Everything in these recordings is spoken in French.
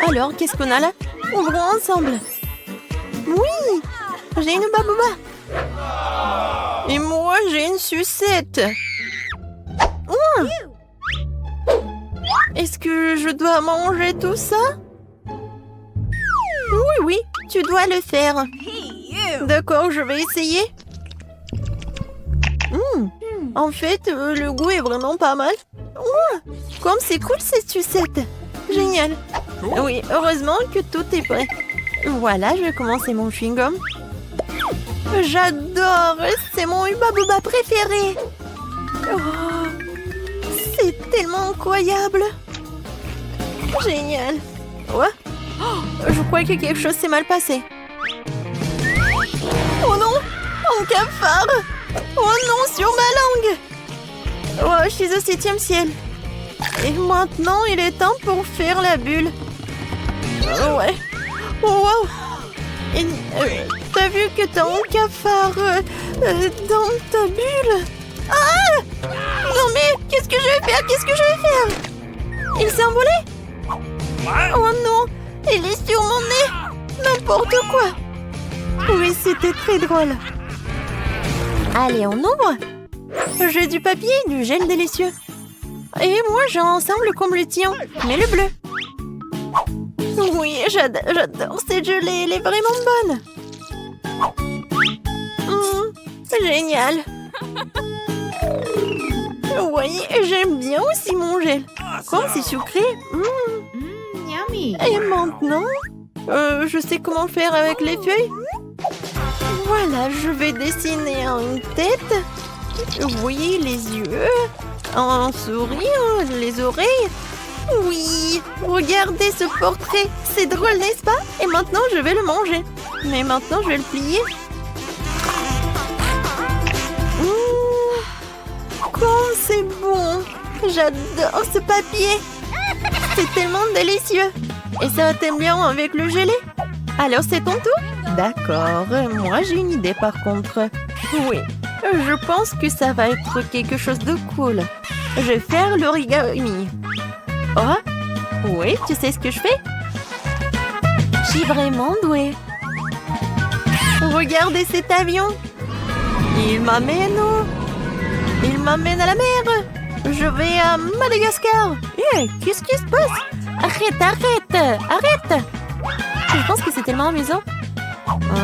Alors, qu'est-ce qu'on a là? Ouvrons ensemble. Oui, j'ai une babouba. Et moi, j'ai une sucette. Oh. Est-ce que je dois manger tout ça? Oui, oui, tu dois le faire. D'accord, je vais essayer. En fait, le goût est vraiment pas mal. Comme c'est cool cette sucette. Génial. Oui, heureusement que tout est prêt. Voilà, je vais commencer mon chewing-gum. J'adore, c'est mon Hubba Bubba préféré. Oh, c'est tellement incroyable. Génial. Ouais. Oh, je crois que quelque chose s'est mal passé. Oh non, un cafard. Oh non, sur ma langue. Oh, je suis au 7e ciel. Et maintenant, il est temps pour faire la bulle. Ouais. Oh, wow. T'as vu que t'as un cafard dans ta bulle? Ah! Non mais, qu'est-ce que je vais faire? Qu'est-ce que je vais faire? Il s'est envolé? Oh non, il est sur mon nez. N'importe quoi. Oui, c'était très drôle. Allez, on ouvre. J'ai du papier et du gel délicieux. Et moi, j'ai ensemble comme le tien, mais le bleu. Oui, j'adore cette gelée, elle est vraiment bonne. Génial. Oui, j'aime bien aussi mon gel. Comme c'est sucré. Yummy. Et maintenant, je sais comment faire avec les feuilles. Voilà, je vais dessiner une tête. Oui, les yeux. Un sourire, les oreilles. Oui, regardez ce portrait. C'est drôle, n'est-ce pas? Et maintenant, je vais le manger. Mais maintenant, je vais le plier. Comme c'est bon. J'adore ce papier. C'est tellement délicieux. Et ça t'aime bien avec le gelé? Alors, c'est ton tour? D'accord. Moi, j'ai une idée par contre. Oui, je pense que ça va être quelque chose de cool. Je vais faire l'origami. Oh, oui, tu sais ce que je fais? Je suis vraiment douée. Regardez cet avion. Il m'amène où? Il m'amène à la mer. Je vais à Madagascar. Qu'est-ce qui se passe? Arrête. Je pense que c'est tellement amusant.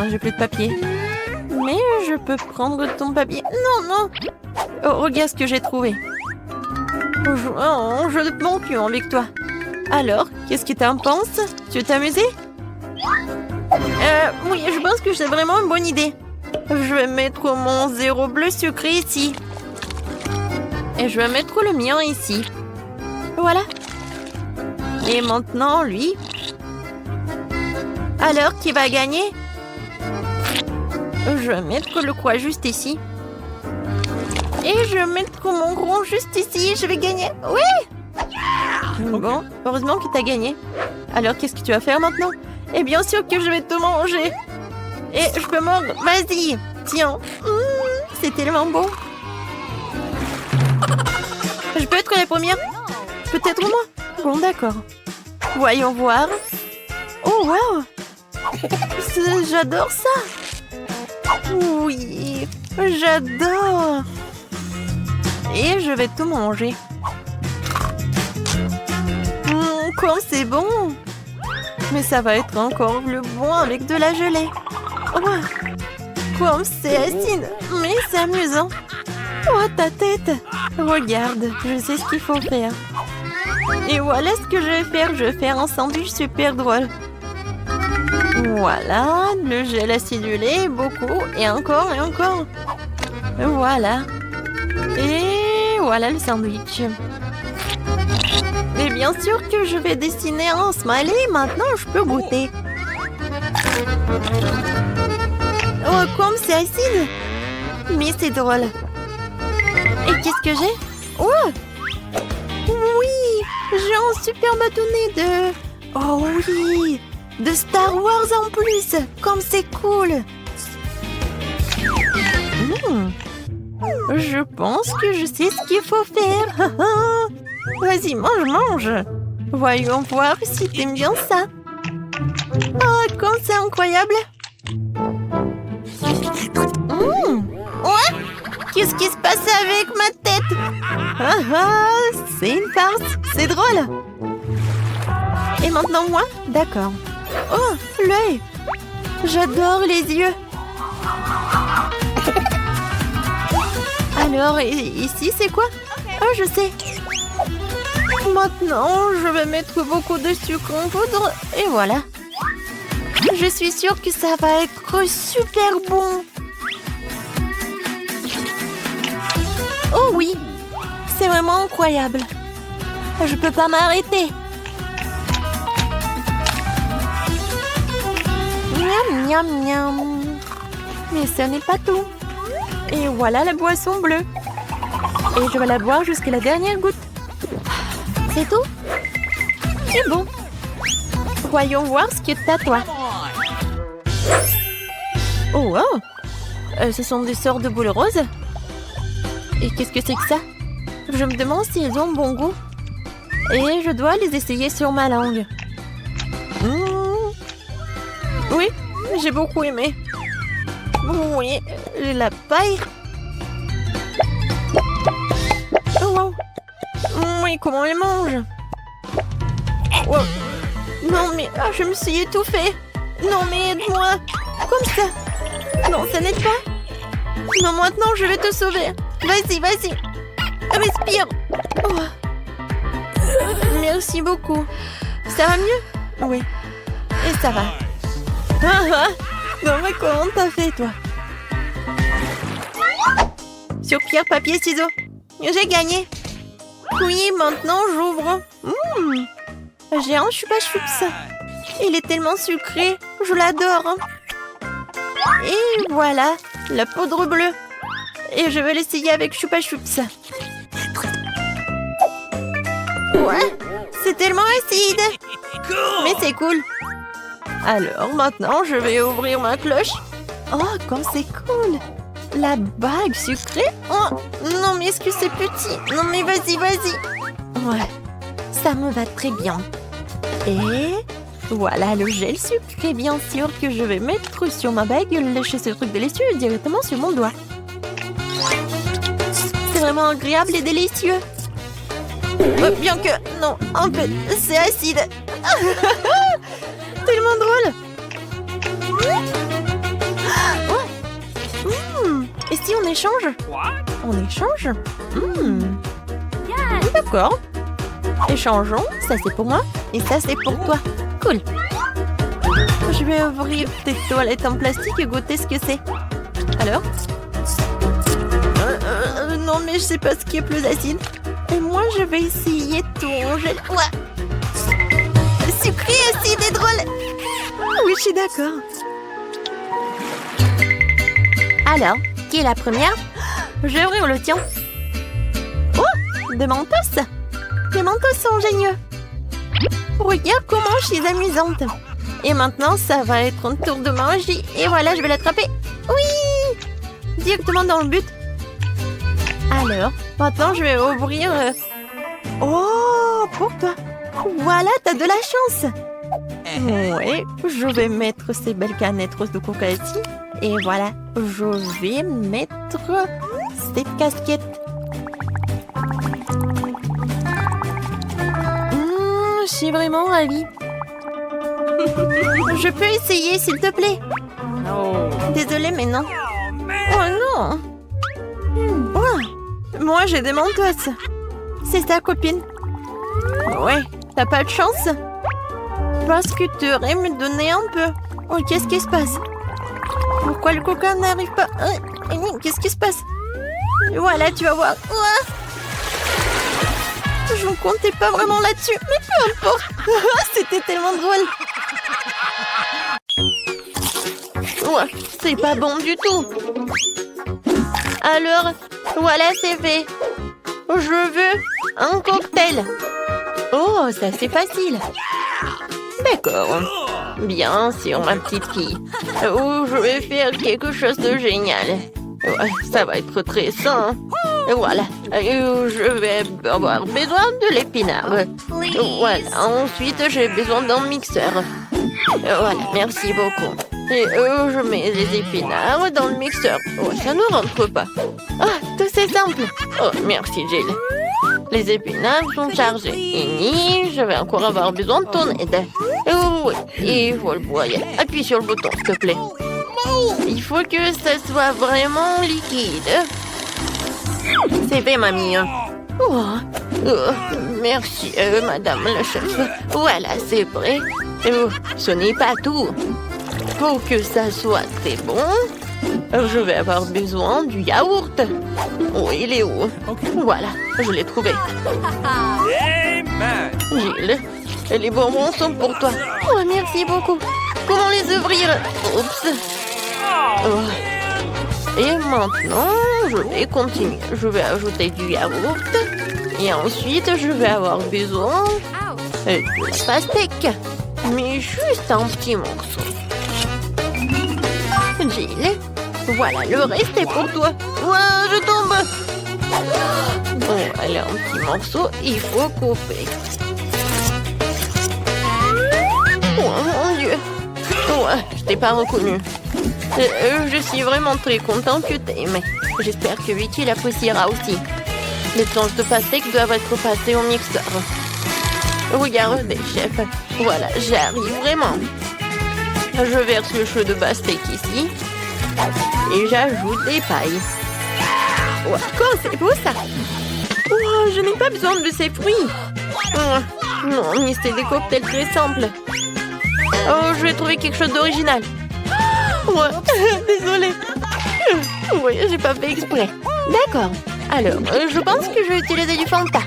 J'ai plus de papier. Mais je peux prendre ton papier. Non. Oh, regarde ce que j'ai trouvé. Je ne m'en plus avec toi. Alors, qu'est-ce que t'en penses? Tu veux t'amuser? Oui, je pense que c'est vraiment une bonne idée. Je vais mettre mon zéro bleu sucré ici. Et je vais mettre le mien ici. Voilà. Et maintenant, lui. Alors, qui va gagner? Je vais mettre le croix juste ici. Et je vais mettre mon gros juste ici. Je vais gagner. Oui! Bon, heureusement que tu as gagné. Alors, qu'est-ce que tu vas faire maintenant? Et bien sûr que je vais te manger. Et je peux mordre. Vas-y. Tiens. C'est tellement beau. Je peux être la première? Peut-être moi? Bon, d'accord. Voyons voir. Oh, wow! J'adore ça! Oui, j'adore! Et je vais tout manger. Comme c'est bon! Mais ça va être encore plus bon avec de la gelée. Oh, comme c'est acide, mais c'est amusant. Oh, ta tête! Regarde, je sais ce qu'il faut faire. Et voilà ce que je vais faire. Je vais faire un sandwich super drôle. Voilà, le gel acidulé, beaucoup, et encore, et encore. Voilà. Et voilà le sandwich. Et bien sûr que je vais dessiner un smiley. Maintenant, je peux goûter. Oh, comme c'est acide. Mais c'est drôle. Et qu'est-ce que j'ai? Oh! Oui! J'ai un super bâtonnet de... Oh oui! De Star Wars en plus! Comme c'est cool! Je pense que je sais ce qu'il faut faire! Vas-y, mange! Voyons voir si t'aimes bien ça. Oh, comme c'est incroyable. Ouais. Qu'est-ce qui se passe avec ma tête? C'est une farce. C'est drôle. Et maintenant moi? D'accord. Oh, l'œil. J'adore les yeux. Alors, ici, c'est quoi? Oh, je sais. Maintenant, je vais mettre beaucoup de sucre en poudre. Et voilà. Je suis sûre que ça va être super bon. Oh oui. C'est vraiment incroyable. Je peux pas m'arrêter. Miam, miam, miam. Mais ce n'est pas tout. Et voilà la boisson bleue. Et je vais la boire jusqu'à la dernière goutte. C'est tout? C'est bon. Voyons voir ce qui est à toi. Oh, wow. Ce sont des sortes de boules roses. Et qu'est-ce que c'est que ça? Je me demande si elles ont bon goût. Et je dois les essayer sur ma langue. Oui, j'ai beaucoup aimé. Oui, la paille. Oh, wow. Oui, comment on les mange? Wow. Non, mais je me suis étouffée. Non, mais aide-moi. Comme ça. Non, ça n'aide pas. Non, maintenant, je vais te sauver. Vas-y, vas-y. Respire. Oh. Merci beaucoup. Ça va mieux? Oui. Et ça va. Non, mais comment t'as fait, toi? Sur pierre, papier, ciseaux. J'ai gagné. Oui, maintenant, j'ouvre. J'ai un chupa-chups. Il est tellement sucré. Je l'adore. Et voilà, la poudre bleue. Et je vais l'essayer avec chupa-chups. Ouais, c'est tellement acide. Mais c'est cool. Alors, maintenant, je vais ouvrir ma cloche. Oh, comme c'est cool. La bague sucrée. Oh, non, mais est-ce que c'est petit? Non, mais vas-y, vas-y. Ouais, ça me va très bien. Et voilà le gel sucré, bien sûr, que je vais mettre sur ma bague. Lécher ce truc délicieux directement sur mon doigt. C'est vraiment agréable et délicieux. Bien que, non, un peu, c'est acide. Tellement drôle. Et si on échange? On échange? D'accord. Échangeons. Ça, c'est pour moi. Et ça, c'est pour toi. Cool. Je vais ouvrir tes toilettes en plastique et goûter ce que c'est. Alors? Non, mais je sais pas ce qui est plus acide. Et moi, je vais essayer ton gel. Ouais. Sucré, acide et drôle. Oui, je suis d'accord. Alors, qui est la première? Je vais ouvrir le tien. Oh, des mentos. Les mentos sont géniaux. Regarde comment je suis amusante. Et maintenant, ça va être un tour de magie. Et voilà, je vais l'attraper. Oui! Directement dans le but. Alors, maintenant, je vais ouvrir... Oh, pour toi. Voilà, t'as de la chance. Oui, je vais mettre ces belles canettes roses de coca ici. Et voilà, je vais mettre cette casquette. Je suis vraiment ravie. Je peux essayer, s'il te plaît? Désolée, mais non. Oh non. Oh, moi, j'ai des mentos. C'est ta copine. Ouais, t'as pas de chance? Parce que tu aurais me donner un peu. Oh, qu'est-ce qui se passe? Pourquoi le coca n'arrive pas? Qu'est-ce qui se passe? Voilà, tu vas voir. Je ne comptais pas vraiment là-dessus, mais peu importe. C'était tellement drôle. Ouais, c'est pas bon du tout. Alors, voilà, c'est fait. Je veux un cocktail. Oh, ça c'est facile. D'accord. Bien sûr, ma petite fille. Oh, je vais faire quelque chose de génial. Ouais, ça va être très sain. Voilà. Je vais avoir besoin de l'épinard. Voilà, ensuite j'ai besoin d'un mixeur. Voilà, merci beaucoup. Et je mets les épinards dans le mixeur. Oh, ça ne rentre pas. Ah, tout c'est simple. Oh, merci Jill. Les épinards sont chargés. Et je vais encore avoir besoin de ton aide. Oh oui, il faut le broyer. Appuie sur le bouton, s'il te plaît. Il faut que ça soit vraiment liquide. C'est fait, mamie. Oh, merci, madame la chef. Voilà, c'est prêt. Oh, ce n'est pas tout. Pour que ça soit très bon, je vais avoir besoin du yaourt. Oh, il est où? Voilà, je l'ai trouvé. Gilles, les bonbons sont pour toi. Oh, merci beaucoup. Comment les ouvrir? Oups. Oh. Et maintenant, je vais continuer. Je vais ajouter du yaourt. Et ensuite, je vais avoir besoin de la pastèque. Mais juste un petit morceau. Jill, voilà, le reste est pour toi. Ouah, je tombe. Bon, allez, un petit morceau, il faut couper. Oh mon Dieu. Ouais, je t'ai pas reconnu. Je suis vraiment très contente que t'aimes. J'espère que Vicky l'appréciera aussi. Les tranches de pastèque doivent être passées au mixeur. Regardez, chef. Voilà, j'arrive vraiment. Je verse le chou de pastèque ici. Et j'ajoute des pailles. Wow, c'est beau ça. Oh, je n'ai pas besoin de ces fruits. Oh, non, mais c'est des cocktails très simples. Oh, je vais trouver quelque chose d'original. Ouais, désolée. Oui, j'ai pas fait exprès. D'accord. Alors, je pense que je vais utiliser du Fanta.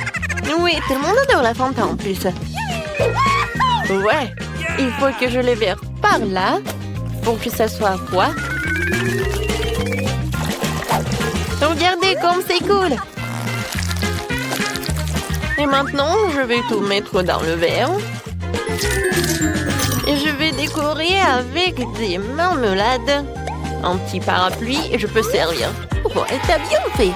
Oui, tout le monde adore la Fanta en plus. Ouais, il faut que je les verse par là pour que ça soit froid. Regardez comme c'est cool. Et maintenant, je vais tout mettre dans le verre. Et je vais décorer avec des marmelades. Un petit parapluie et je peux servir. Oh, t'as bien fait.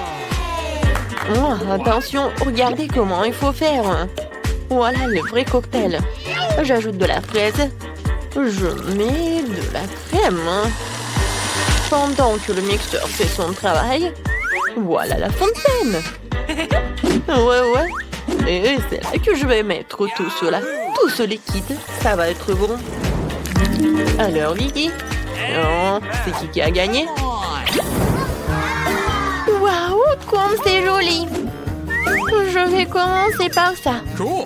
Oh, attention, regardez comment il faut faire. Voilà le vrai cocktail. J'ajoute de la fraise. Je mets de la crème. Pendant que le mixeur fait son travail, voilà la fontaine. Ouais. Et c'est là que je vais mettre tout cela. Tout ce liquide, ça va être bon. Alors, Vicky? Non, c'est qui a gagné? Waouh, comme c'est joli! Je vais commencer par ça. Oh,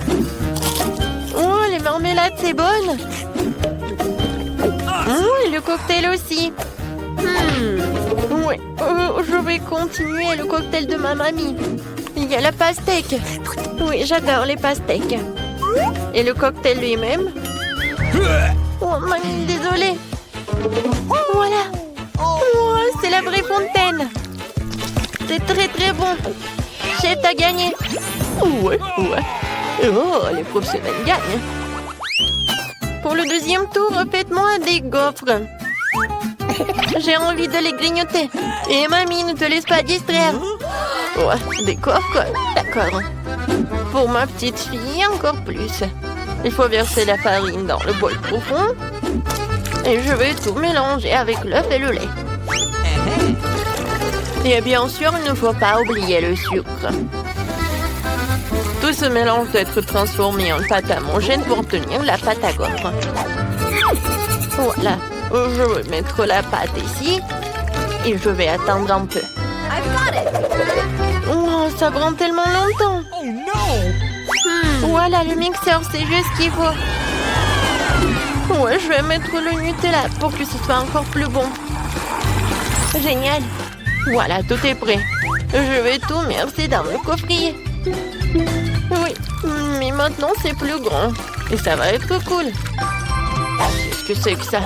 les marmelades, c'est bonne. Oh, et le cocktail aussi. Oui, je vais continuer le cocktail de ma mamie. Il y a la pastèque. Oui, j'adore les pastèques. Et le cocktail lui-même. Oh, mamie, désolée. Voilà. Oh, c'est la vraie fontaine. C'est très très bon. Chef, t'as gagné. Ouais. Oh, les professionnels gagnent. Pour le deuxième tour, faites-moi des gaufres. J'ai envie de les grignoter. Et mamie, ne te laisse pas distraire. Ouais, des gaufres, d'accord. Pour ma petite fille, encore plus. Il faut verser la farine dans le bol profond. Et je vais tout mélanger avec l'œuf et le lait. Et bien sûr, il ne faut pas oublier le sucre. Tout ce mélange doit être transformé en pâte homogène pour obtenir la pâte à gaufres. Voilà, je vais mettre la pâte ici. Et je vais attendre un peu. Oh, ça prend tellement longtemps. Voilà, le mixeur, c'est juste ce qu'il faut. Ouais, je vais mettre le Nutella pour que ce soit encore plus bon. Génial. Voilà, tout est prêt. Je vais tout verser dans le coffrier. Oui, mais maintenant c'est plus grand. Et ça va être cool. Qu'est-ce que c'est que ça?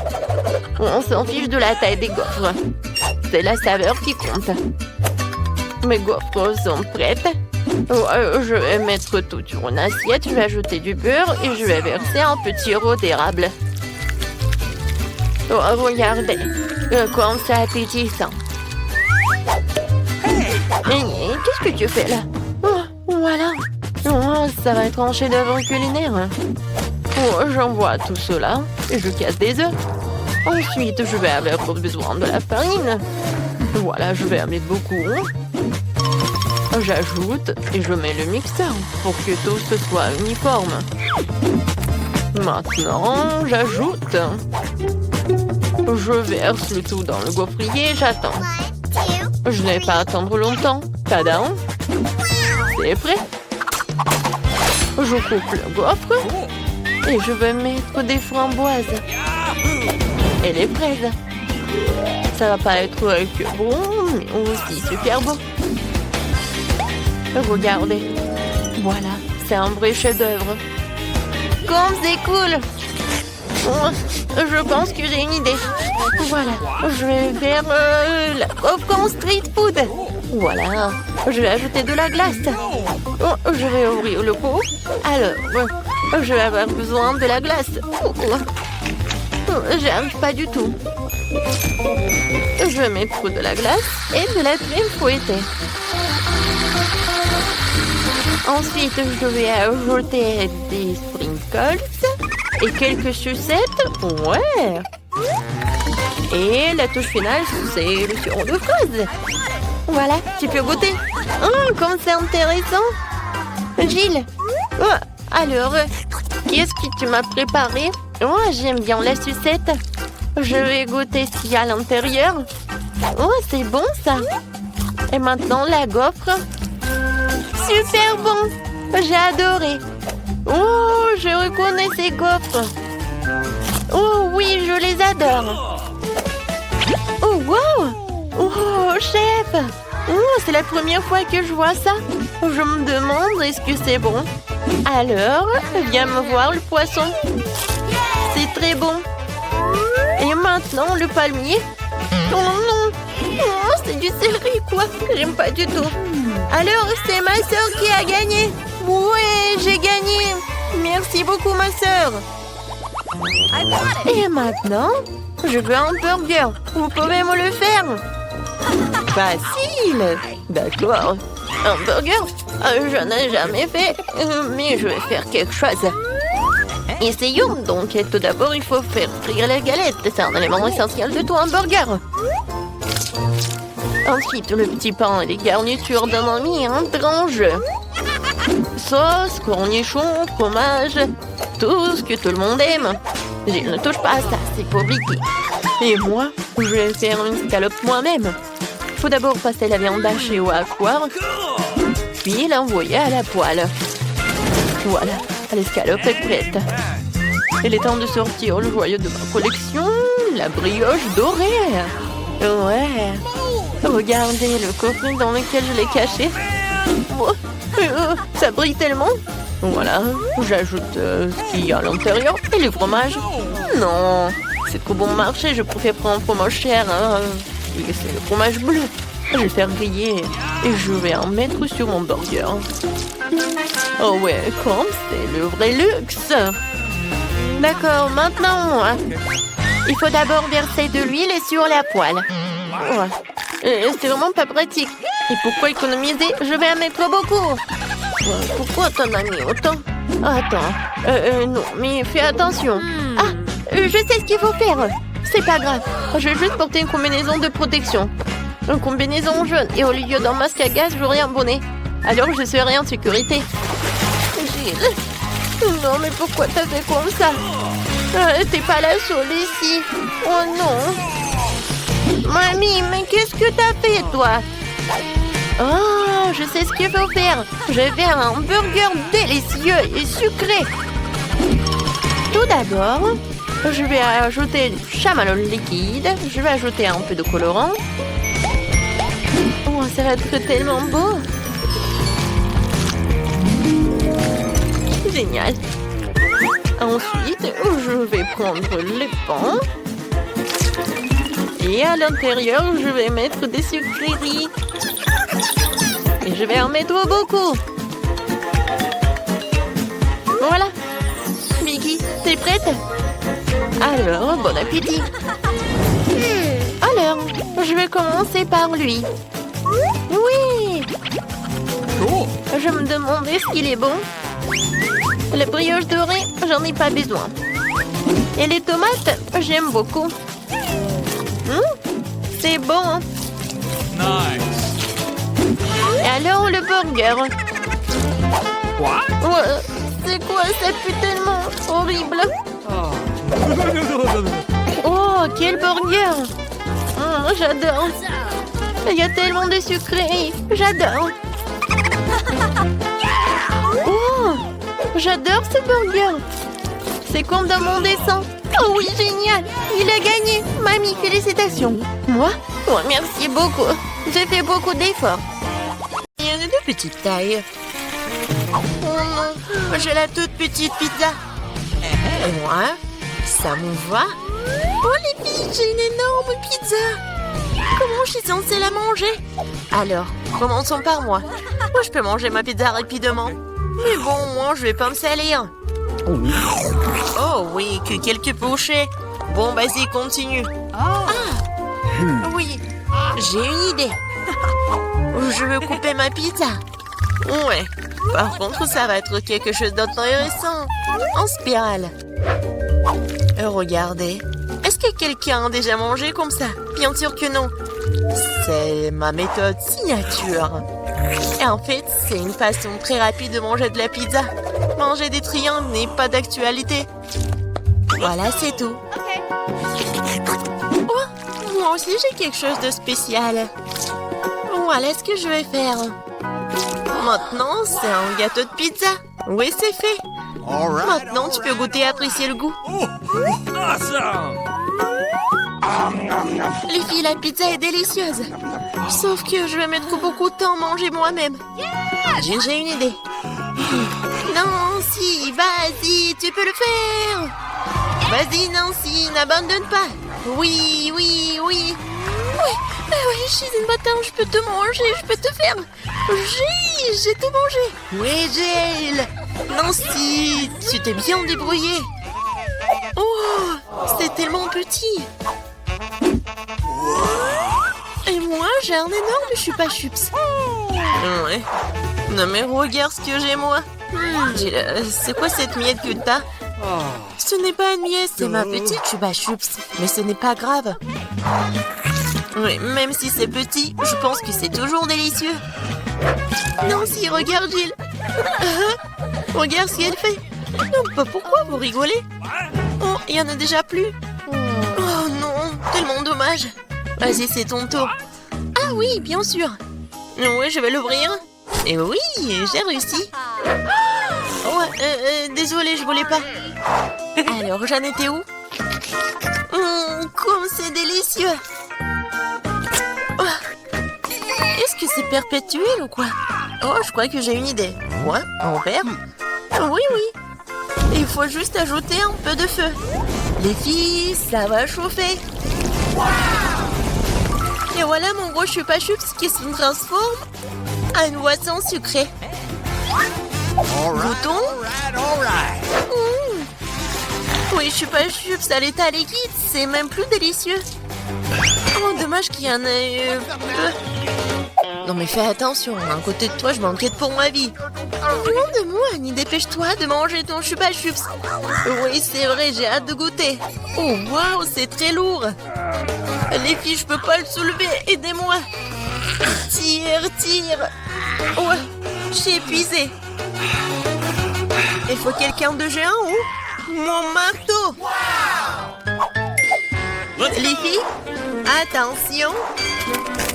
On s'en fiche de la taille des gaufres. C'est la saveur qui compte. Mes gaufres sont prêtes. Je vais mettre tout sur une assiette. Je vais ajouter du beurre et je vais verser un petit sirop d'érable. Oh, regardez. Comme c'est appétissant. Qu'est-ce que tu fais là? Oh, voilà. Oh, ça va être un chef-d'œuvre culinaire. Oh, j'envoie tout cela et je casse des œufs. Ensuite, je vais avoir besoin de la farine. Voilà, je vais en mettre beaucoup. J'ajoute et je mets le mixeur pour que tout ce soit uniforme. Maintenant, j'ajoute. Je verse le tout dans le gaufrier et j'attends. Je n'ai pas à attendre longtemps. Tadam! C'est prêt. Je coupe le gaufre et je vais mettre des framboises et les fraises. Ça va pas être que bon, mais aussi super bon. Regardez. Voilà, c'est un vrai chef-d'œuvre. Comme c'est cool! Je pense que j'ai une idée. Voilà, je vais faire la coque en street food. Voilà, je vais ajouter de la glace. Je vais ouvrir le pot. Alors, je vais avoir besoin de la glace. J'y arrive pas du tout. Je vais mettre de la glace et de la crème fouettée. Ensuite, je vais ajouter des sprinkles et quelques sucettes. Ouais. Et la touche finale, c'est le sirop de fraise. Voilà, tu peux goûter. Oh, comme c'est intéressant. Gilles, alors, qu'est-ce que tu m'as préparé? Oh, j'aime bien la sucette. Je vais goûter ce qu'il y a à l'intérieur. Oh, c'est bon ça. Et maintenant, la gaufre. Super bon. J'ai adoré. Oh, je reconnais ces gaufres. Oh oui, je les adore. Oh, wow. Oh, chef. Oh, c'est la première fois que je vois ça. Je me demande, est-ce que c'est bon? Alors, viens me voir le poisson. C'est très bon. Et maintenant, le palmier. Oh non. Oh, c'est du céleri, quoi. J'aime pas du tout. Alors, c'est ma sœur qui a gagné. Ouais, j'ai gagné. Merci beaucoup, ma sœur. Et maintenant, je veux un burger. Vous pouvez me le faire? Facile. D'accord. Un burger? Je n'ai jamais fait, mais je vais faire quelque chose. Essayons donc. Tout d'abord, il faut faire frire la galette. C'est un élément essentiel de tout hamburger. Ensuite, le petit pain et les garnitures d'un ami en tranche. Sauce, cornichons, fromage, tout ce que tout le monde aime. Je ne touche pas à ça, c'est pour Vicky. Et moi, je vais faire une scalope moi-même. Il faut d'abord passer la viande hachée au hachoir, puis l'envoyer à la poêle. Voilà, l'escalope est prête. Il est temps de sortir le joyau de ma collection, la brioche dorée. Ouais. Regardez le coffret dans lequel je l'ai caché. Oh, ça brille tellement. Voilà, j'ajoute ce qu'il y a à l'intérieur et le fromage. Non, c'est trop bon marché, je préfère prendre un fromage cher. C'est le fromage bleu. Je vais le faire griller et je vais en mettre sur mon burger. Oh ouais, comme c'est le vrai luxe. D'accord, maintenant, il faut d'abord verser de l'huile sur la poêle. C'est vraiment pas pratique. Et pourquoi économiser? Je vais en mettre beaucoup. Pourquoi t'en as mis autant? Attends, non, mais fais attention. Ah, je sais ce qu'il faut faire. C'est pas grave, je vais juste porter une combinaison de protection. Une combinaison jaune et au lieu d'un masque à gaz, j'aurai un bonnet. Alors je serai en sécurité. Gilles, non mais pourquoi t'as fait comme ça? T'es pas la seule ici. Oh non. Mamie, mais qu'est-ce que t'as fait toi? Oh, je sais ce qu'il faut faire. Je vais faire un burger délicieux et sucré. Tout d'abord, je vais ajouter du chamallow liquide. Je vais ajouter un peu de colorant. Oh, ça va être tellement beau. Génial. Ensuite, je vais prendre les pains. Et à l'intérieur, je vais mettre des sucreries. Et je vais en mettre beaucoup. Voilà. Vicky, t'es prête? Alors, bon appétit. Alors, je vais commencer par lui. Oui. Je me demandais ce qu'il est bon. La brioche dorée, j'en ai pas besoin. Et les tomates, j'aime beaucoup. C'est bon. Hein? Nice. Et alors le burger. What? Ouais, c'est quoi, ça pue tellement horrible. Oh, quel burger. J'adore. Il y a tellement de sucré. J'adore. Oh, j'adore ce burger. C'est comme dans mon dessin. Oh oui, génial. Il a gagné. Mamie, félicitations. Moi? Oh, merci beaucoup. J'ai fait beaucoup d'efforts. Il y en a de petite taille. Oh non, j'ai la toute petite pizza. Et moi, ça me va. Oh les filles, j'ai une énorme pizza. Comment je suis censée la manger? Alors, commençons par moi. Moi, je peux manger ma pizza rapidement. Mais bon, moi, je vais pas me salir. Oh oui, que quelques bouchées. Bon, vas-y, continue. Ah, oui, j'ai une idée. Je veux couper ma pizza. Ouais, par contre, ça va être quelque chose d'intéressant. En spirale. Regardez. Est-ce que quelqu'un a déjà mangé comme ça? Bien sûr que non. C'est ma méthode signature. Et en fait, c'est une façon très rapide de manger de la pizza. Manger des triangles n'est pas d'actualité. Voilà, c'est tout. Oh, moi aussi, j'ai quelque chose de spécial. Voilà ce que je vais faire. Maintenant, c'est un gâteau de pizza. Oui, c'est fait. Maintenant, tu peux goûter et apprécier le goût. Awesome. Les filles, la pizza est délicieuse. Sauf que je vais mettre beaucoup de temps à manger moi-même. J'ai une idée. Nancy, vas-y, tu peux le faire. Vas-y, Nancy, n'abandonne pas. Oui, oui, oui. Oui, je suis une bâtarde, je peux te manger, je peux te faire. J'ai tout mangé. Oui, Jill. Nancy, tu t'es bien débrouillée. Oh, c'est tellement petit. Et moi, j'ai un énorme chupa-chups. Ouais. Non mais regarde ce que j'ai moi. C'est quoi cette miette que t'as? Ce n'est pas une miette, c'est ma petite chupa-chups. Mais ce n'est pas grave. Oui, même si c'est petit, je pense que c'est toujours délicieux. Nancy, regarde Jill. Regarde ce qu'elle fait. Non, pourquoi vous rigolez? Oh, il y en a déjà plus. Oh non, tellement dommage. Vas-y, c'est ton tour. Ah oui, bien sûr. Oui, je vais l'ouvrir. Et oui, j'ai réussi. Oh, désolée, je voulais pas. Alors, j'en étais où? Comme c'est délicieux. Oh. Est-ce que c'est perpétuel ou quoi? Oh, je crois que j'ai une idée. Quoi? En verre? Oui, oui. Il faut juste ajouter un peu de feu. Les filles, ça va chauffer. Et voilà mon gros chupa-chups qui se transforme en une boisson sucrée. Goûtons. Oui, chupa-chups à l'état liquide, c'est même plus délicieux. Oh, dommage qu'il y en ait peu. Non mais fais attention, à côté de toi, je m'inquiète pour ma vie. Loin de moi, Annie, dépêche-toi de manger ton chupa-chups. Oui, c'est vrai, j'ai hâte de goûter. Oh, waouh, c'est très lourd. Les filles, je peux pas le soulever, aidez-moi. Tire. Ouais, je suis épuisée. Il faut quelqu'un de géant ou mon marteau. Les filles, attention.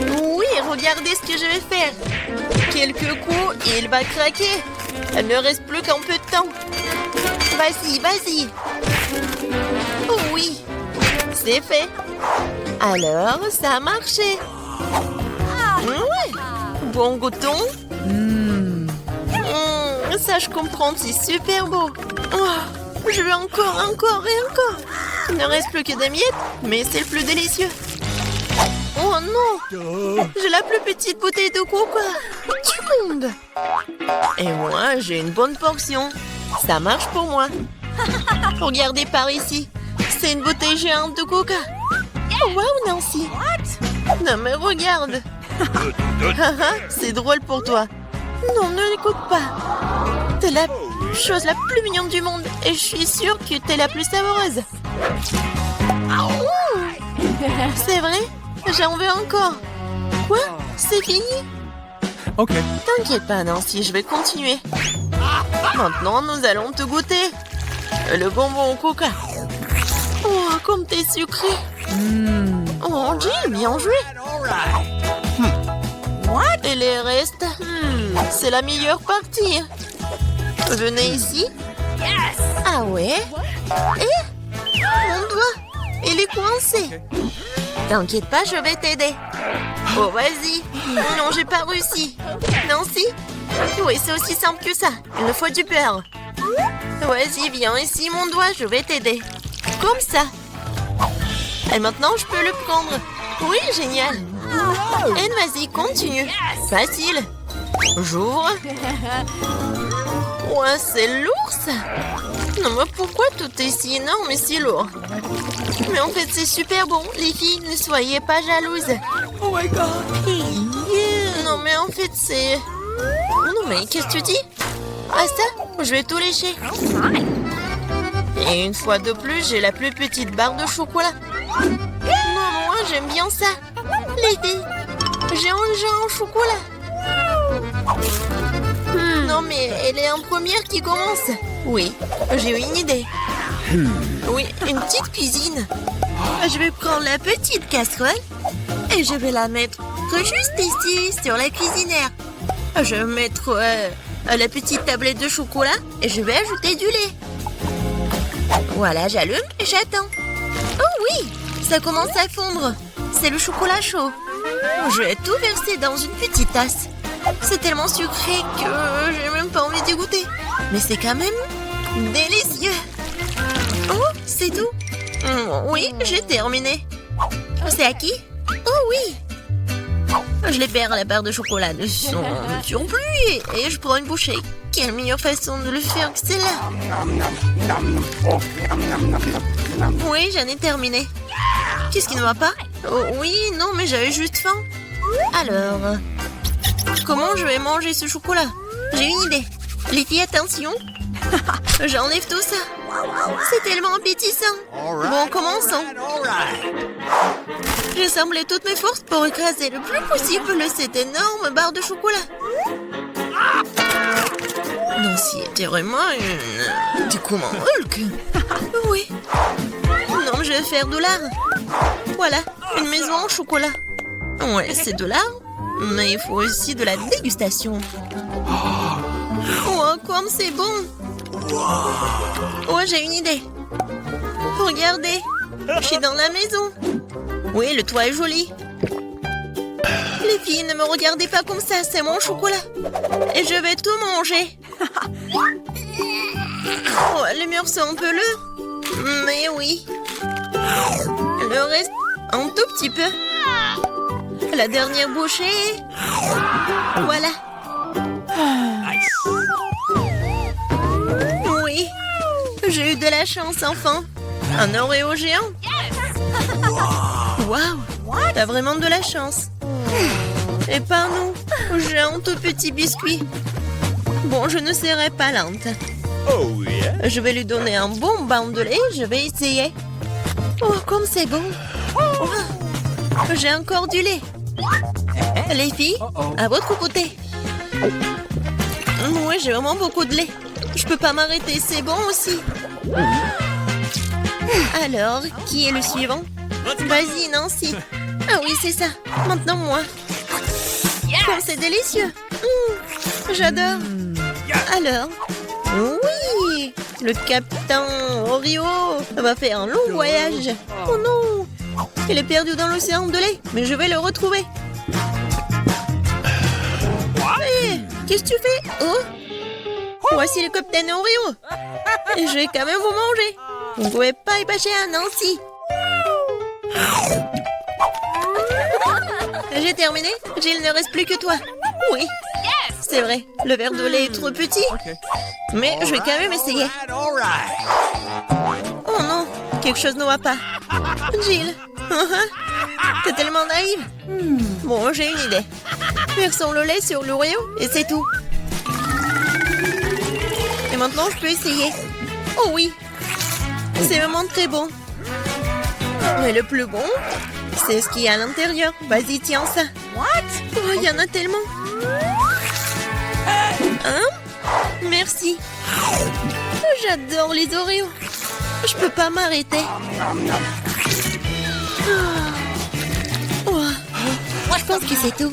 Oui, regardez ce que je vais faire. Quelques coups et il va craquer. Il ne reste plus qu'un peu de temps. Vas-y. Oh oui, c'est fait. Alors, ça a marché. Ouais. Bon, goûtons. Ça, je comprends, c'est super beau. Oh, je veux encore. Il ne reste plus que des miettes, mais c'est le plus délicieux. Oh non! J'ai la plus petite bouteille de coca du monde. Et moi, j'ai une bonne portion. Ça marche pour moi. Regardez par ici. C'est une bouteille géante de coca. Oh, wow, Nancy. Non, mais regarde. C'est drôle pour toi. Non, ne l'écoute pas. T'es la chose la plus mignonne du monde et je suis sûre que t'es la plus savoureuse. Ouh. C'est vrai? J'en veux encore. Quoi? C'est fini? Ok. T'inquiète pas, Nancy, je vais continuer. Maintenant, nous allons te goûter. Le bonbon au coca. Oh, comme t'es sucré. Oh, Jill, bien joué. Et les restes? C'est la meilleure partie. Venez ici. Ah ouais? Et? Mon doigt, il est coincé. T'inquiète pas, je vais t'aider. Oh, vas-y. Non, j'ai pas réussi. Nancy? Oui, c'est aussi simple que ça. Il me faut du beurre. Vas-y, viens ici, mon doigt, je vais t'aider. Comme ça. Et maintenant, je peux le prendre. Oui, génial. Et vas-y, continue. Facile. J'ouvre. Ouais, c'est lourd, ça. Non, mais pourquoi tout est si énorme et si lourd? Mais en fait, c'est super bon. Les filles, ne soyez pas jalouses. Oh my god. Non, mais en fait, c'est... Non, mais qu'est-ce que tu dis? Ah, ça? Je vais tout lécher. Et une fois de plus, j'ai la plus petite barre de chocolat. Non, moi, j'aime bien ça. Les filles, j'ai un chocolat. Non, mais elle est en première qui commence. Oui, j'ai une idée. Oui, une petite cuisine. Je vais prendre la petite casserole et je vais la mettre juste ici, sur la cuisinière. Je vais mettre la petite tablette de chocolat et je vais ajouter du lait. Voilà, j'allume et j'attends. Oh oui, ça commence à fondre. C'est le chocolat chaud. Je vais tout verser dans une petite tasse. C'est tellement sucré que j'ai même pas envie d'y goûter. Mais c'est quand même délicieux. Oh, c'est tout. Oui, j'ai terminé. C'est à qui? Oh oui. Je libère la barre de chocolat de son surplus et je prends une bouchée. Quelle meilleure façon de le faire que celle-là? Oui, j'en ai terminé. Qu'est-ce qui ne va pas? Oh, oui, non, mais j'avais juste faim. Alors, comment je vais manger ce chocolat? J'ai une idée. Les filles, attention. J'enlève tout ça. C'est tellement appétissant. Bon, commençons. J'ai semblé toutes mes forces pour écraser le plus possible cette énorme barre de chocolat. Nancy était vraiment une... Du coup, mon Hulk. Oui. Non, je vais faire de l'art. Voilà, une maison en chocolat. Ouais, c'est de l'art, mais il faut aussi de la dégustation. Oh, comme c'est bon. Oh, j'ai une idée. Regardez, je suis dans la maison. Oui, le toit est joli. Les filles, ne me regardez pas comme ça, c'est mon chocolat. Et je vais tout manger. Oh, les murs sont un peu lourds. Mais oui. Le reste, un tout petit peu. La dernière bouchée. Voilà. Oui. J'ai eu de la chance, enfin. Un Oreo géant. Waouh. T'as vraiment de la chance. Et pas nous. J'ai un tout petit biscuit. Bon, je ne serai pas lente. Oh yeah. Je vais lui donner un bon bain de lait. Je vais essayer. Oh, comme c'est bon. Oh, j'ai encore du lait. Les filles, à votre côté. Oui, j'ai vraiment beaucoup de lait. Je peux pas m'arrêter, c'est bon aussi. Alors, qui est le suivant? Vas-y, Nancy. Ah oui, c'est ça. Maintenant, moi. Oh, c'est délicieux. J'adore. Alors, oui, le capitaine Oreo va faire un long voyage. Oh non, il est perdu dans l'océan de lait, mais je vais le retrouver. Hé, qu'est-ce que tu fais? Oh, voici le capitaine Oreo. Et je vais quand même vous manger. Vous ne pouvez pas y passer à Nancy. J'ai terminé. Jill, ne reste plus que toi. Oui. C'est vrai, le verre de lait est trop petit. Mais je vais quand même essayer. Oh non, quelque chose ne va pas. Jill, t'es tellement naïve. Bon, j'ai une idée. Versons le lait sur l'Oreo et c'est tout. Et maintenant, je peux essayer. Oh oui, c'est vraiment très bon. Mais le plus bon, c'est ce qu'il y a à l'intérieur. Vas-y, tiens ça. What? Oh, il y en a tellement. Hein? Merci. Oh, j'adore les Oreos. Je peux pas m'arrêter. Oh. Je pense que c'est tout.